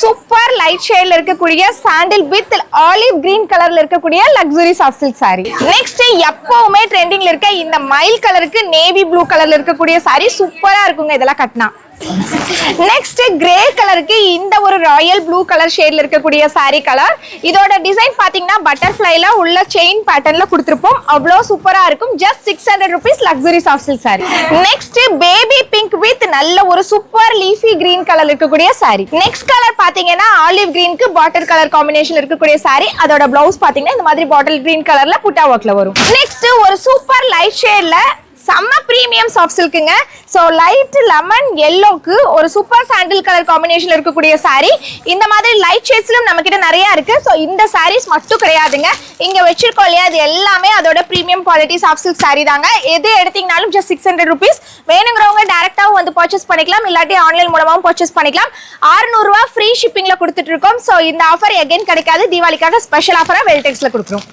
Super light ஷேட்ல இருக்கக்கூடிய சாண்டில் with olive green கலர்ல இருக்கக்கூடிய luxury soft silk saree. Next எப்பவுமே ட்ரெண்டிங்ல இருக்க இந்த மைல் கலருக்கு நேவி ப்ளூ கலர்ல இருக்கக்கூடிய saree சூப்பரா இருக்குங்க இதெல்லாம் கட்டினா. நெக்ஸ்ட் கிரே கலருக்கு இந்த ஒரு ராயல் ப்ளூ கலர் ஷேட்ல இருக்கக்கூடிய saree கலர். இதோட டிசைன் பாத்தீங்கன்னா பட்டர்ஃப்ளைல உள்ள செயின் பேட்டர்ன்ல கொடுத்திருப்போம். அவ்வளவு சூப்பரா இருக்கும். Just 600 rupees luxury soft silk saree. Next baby pink with நல்ல ஒரு சூப்பர் லீஃபி கிரீன் கலர் இருக்கக்கூடிய saree. நெக்ஸ்ட் கலர் பாத்தீங்கன்னா ஆலிவ் கிரீனுக்கு பாட்டில் கலர் காம்பினேஷன்ல இருக்கக்கூடிய saree. அதோட பிளவுஸ் பாத்தீங்கன்னா இந்த மாதிரி பாட்டில் கிரீன் கலர்ல புட்டா ஒர்க்ல வரும். நெக்ஸ்ட் ஒரு சூப்பர் லைட் ஷேட்ல செம்ம பிரீமியம் சாஃப்ட் சில்க்குங்க. ஸோ லைட் லெமன் எல்லோக்கு ஒரு சூப்பர் சாண்டில் கலர் காம்பினேஷன் இருக்கக்கூடிய saree. இந்த மாதிரி லைட் ஷேட்ஸ்லும் நம்ம கிட்ட நிறைய இருக்கு. ஸோ இந்த sarees மட்டும் கிடையாதுங்க, இங்க வச்சிருக்கோம் இல்லையா, அது எல்லாமே அதோட premium quality soft silk saree தாங்க. எது எடுத்தீங்கனாலும் ஜஸ்ட் 600 rupees. வேணுங்கிறவங்க டேரக்டாவும் வந்து பர்ச்சேஸ் பண்ணிக்கலாம், இல்லாட்டி ஆன்லைன் மூலமாவும் பர்ச்சேஸ் பண்ணிக்கலாம். 600 ரூபாய் ஃப்ரீ ஷிப்பிங்ல கொடுத்துட்டு இருக்கோம். ஸோ இந்த ஆஃபர் எகைன் கிடைக்காது, தீபாவளிக்காக ஸ்பெஷல் ஆஃபரா வெல்டெக்ஸ்ல கொடுக்குறோம்.